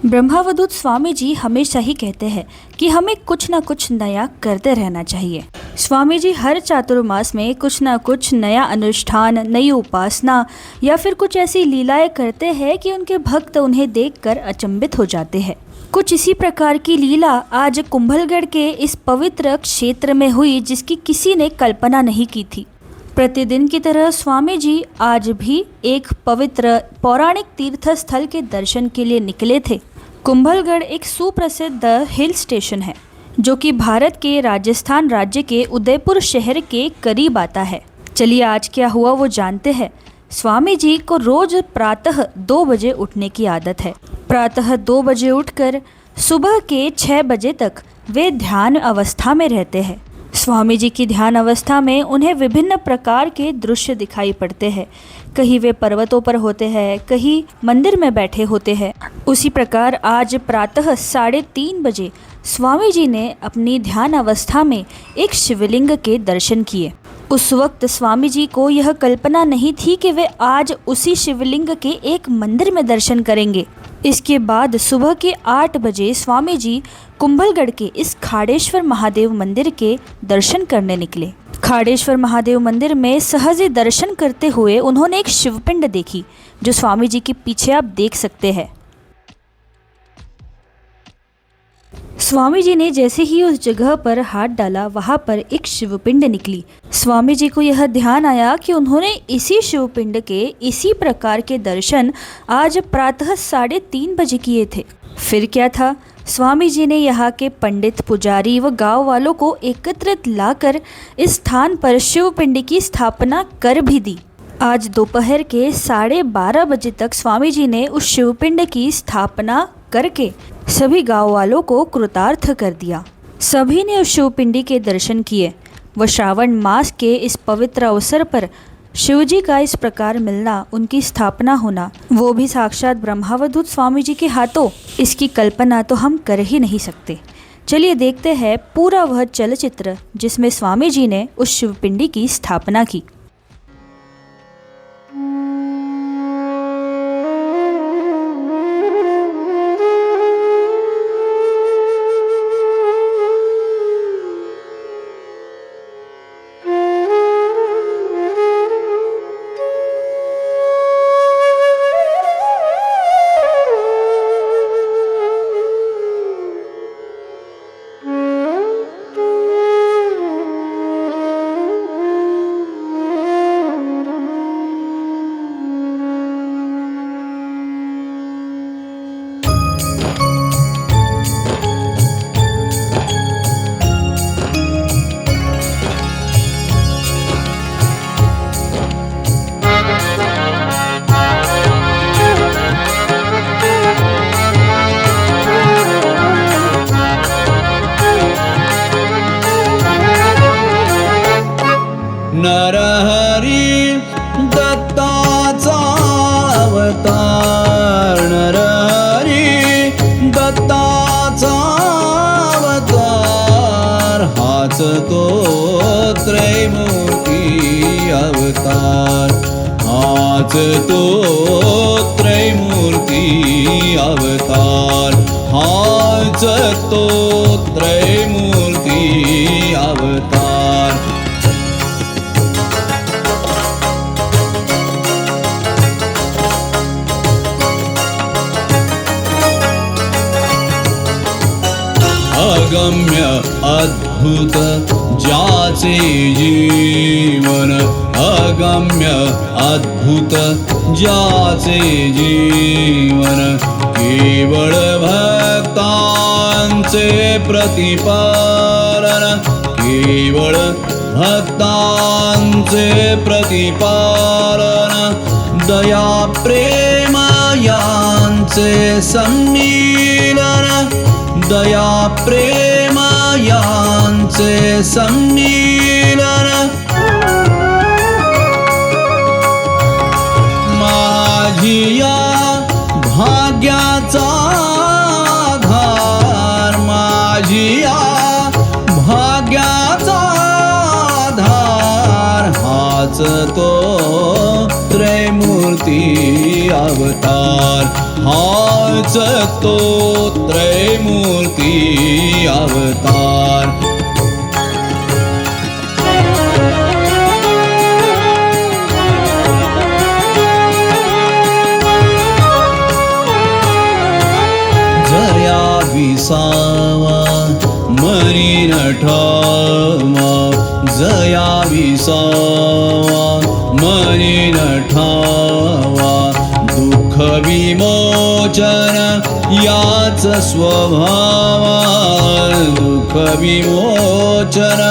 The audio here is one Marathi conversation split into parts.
ब्रह्मावधूत स्वामी जी हमेशा ही कहते हैं कि हमें कुछ ना कुछ नया करते रहना चाहिए। स्वामी जी हर चातुर्मास में कुछ ना कुछ नया अनुष्ठान, नई उपासना या फिर कुछ ऐसी लीलाएं करते हैं कि उनके भक्त उन्हें देखकर अचंभित हो जाते हैं। कुछ इसी प्रकार की लीला आज कुंभलगढ़ के इस पवित्र क्षेत्र में हुई, जिसकी किसी ने कल्पना नहीं की थी। प्रतिदिन की तरह स्वामी जी आज भी एक पवित्र पौराणिक तीर्थ स्थल के दर्शन के लिए निकले थे। कुंभलगढ़ एक सुप्रसिद्ध हिल स्टेशन है जो कि भारत के राजस्थान राज्य के उदयपुर शहर के करीब आता है। चलिए आज क्या हुआ वो जानते हैं। स्वामी जी को रोज प्रातः 2 बजे उठने की आदत है। प्रातः 2 बजे उठकर सुबह के 6 बजे तक वे ध्यान अवस्था में रहते हैं। स्वामी जी की ध्यान अवस्था में उन्हें विभिन्न प्रकार के दृश्य दिखाई पड़ते हैं। कहीं वे पर्वतों पर होते हैं, कहीं मंदिर में बैठे होते हैं। उसी प्रकार आज प्रातः 3:30 बजे स्वामी जी ने अपनी ध्यान अवस्था में एक शिवलिंग के दर्शन किए। उस वक्त स्वामी जी को यह कल्पना नहीं थी कि वे आज उसी शिवलिंग के एक मंदिर में दर्शन करेंगे। इसके बाद सुबह के 8 बजे स्वामी जी कुंभलगढ़ के इस खाड़ेश्वर महादेव मंदिर के दर्शन करने निकले। खाड़ेश्वर महादेव मंदिर में सहज ही दर्शन करते हुए उन्होंने एक शिवपिंड देखी, जो स्वामी जी के पीछे आप देख सकते हैं। स्वामी जी ने जैसे ही उस जगह पर हाथ डाला, वहां पर एक शिवपिंड निकली। स्वामी जी को यह ध्यान आया कि उन्होंने इसी शिवपिंड के इसी प्रकार के दर्शन आज प्रातः 3:30 बजे किए थे। फिर क्या था, स्वामी जी ने यहाँ के पंडित, पुजारी व गांव वालों को एकत्रित लाकर इस स्थान पर शिवपिंड की स्थापना कर भी दी। आज दोपहर के 12:30 बजे तक स्वामी जी ने उस शिवपिंड की स्थापना करके सभी गांव वालों को कृतार्थ कर दिया। सभी ने उस शिवपिंडी के दर्शन किए व श्रावण मास के इस पवित्र अवसर पर शिवजी का इस प्रकार मिलना, उनकी स्थापना होना, वो भी साक्षात ब्रह्मावधूत स्वामी जी के हाथों, इसकी कल्पना तो हम कर ही नहीं सकते। चलिए देखते हैं पूरा वह चलचित्र जिसमें स्वामी जी ने उस शिवपिंडी की स्थापना की। नरहरी दत्ताचा अवतार, नरहरी दत्ताचा अवतार, हाच तो त्रैमूर्ती अवतार, हाच तो त्रैमूर्ती अवतार, हाच तो त्रैमूर्ती अवतार। अगम्य अद्भुत ज्याचे जीवन, अगम्य अद्भुत ज्याचे जीवन, केवळ भक्तांचे प्रतिपालन, केवळ भक्तांचे प्रतिपालन, दया प्रेम यांचे सम्मीलन, दया प्रेम यांचे सम्मीलन, माझिया भाग्याचा आधार, माझिया भाग्याचा आधार, हाच तो त्रैमूर्ती अवतार, हाच तो त्रैमूर्ती अवतार. जया विसावा मनी नठावा, जया विसावा मनी नठावा. दुःख विमोचन याच स्वभावा, दुःख विमोचन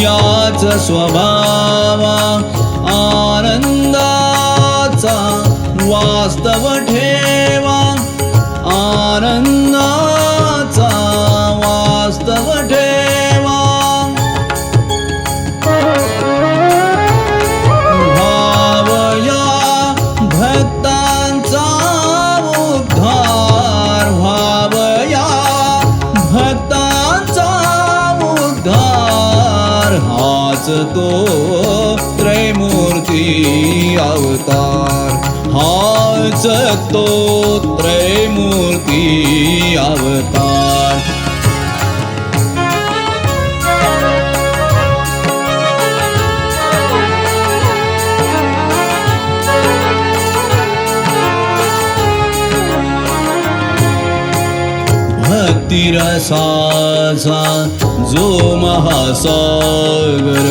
याच स्वभावा. आनंदाचा वास्तव ठेवा, आनंदाचा वास्तव ठेवा. भावया भक्तांचा उद्धार, भावया भक्तांचा उद्धार. हाच तो त्रैमूर्ती अवतार, हाच तो त्रैमूर्ती अवतार. भक्तिरसाचा जो महासागर,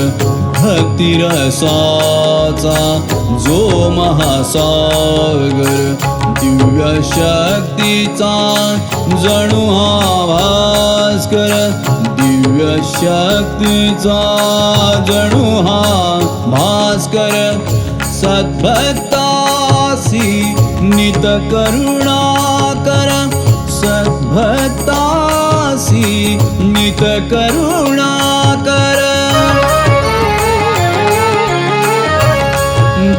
भक्तिरसाचा जो महासागर. दिव्य शक्तीचा जणू हा भास्कर, दिव्य शक्तीचा जणू हा भास्कर. सद्भक्तासी नित करुणा कर, सद्भक्तासी नित करुणा कर.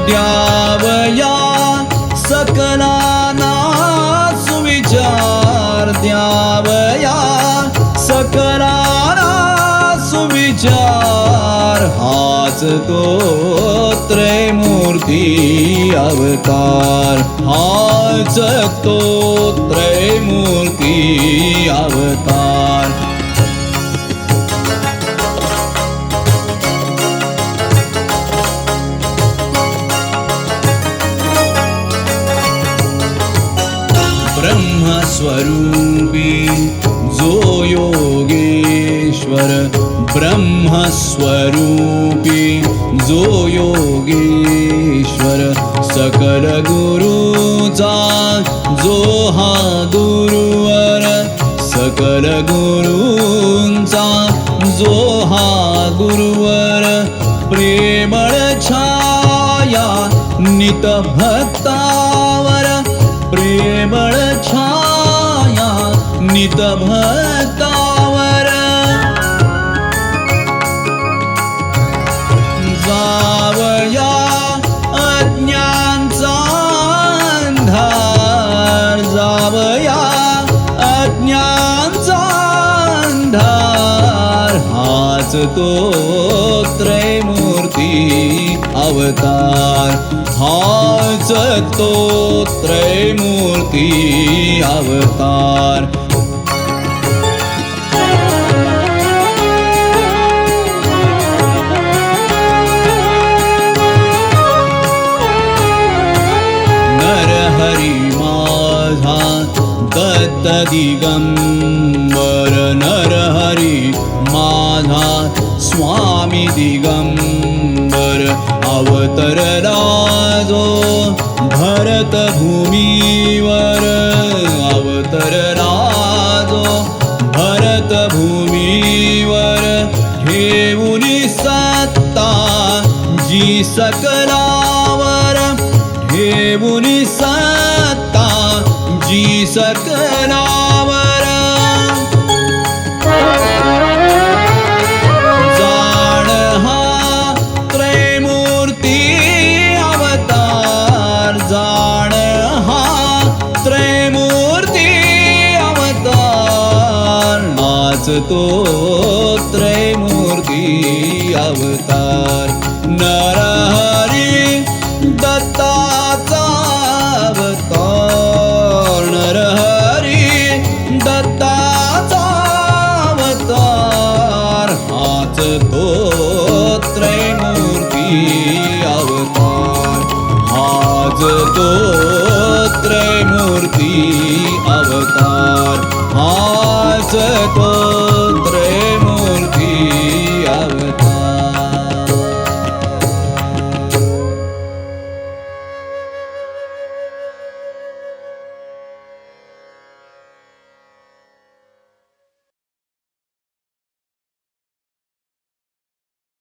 द्यावया सकलाना सुविचार, द्यावया सकलाना सुविचार. हाच तो त्रैमूर्ती अवतार, हाच तो त्रैमूर्ती अवतार. ब्रह्मस्वरूपी जो योगेश्वर, ब्रह्मस्वरूपी जो योगेश्वर. सकल गुरुचा जो हा गुरुवर, सकल गुरूंचा जो हा गुरुवर. प्रेमळ छाया नित भक्तावर, प्रेमळ छाया नित भक्तावर. जावया अज्ञानचा अंधार, जावया अज्ञानचा अंधार. हाच तो त्रैमूर्ती अवतार, हाच तो त्रैमूर्ती अवतार. नरहरी माझा दत्त दिगंबर, नरहरी माझा स्वामी दिगंबर. अवतरला जो भरत भूमीवर, अवतरला जो भरत भूमीवर. ठेवुनी सत्ता जी सकलावर, ठेवुनी सत्ता जी सकलावर. जाण हा त्रैमूर्ती अवतार, जाण हा त्रैमूर्ती अवतार. हाच तो त्रैमूर्ती अवतार. नरहरी दत्ताचा अवतार, तो त्रैमूर्ती अवतार हाच तो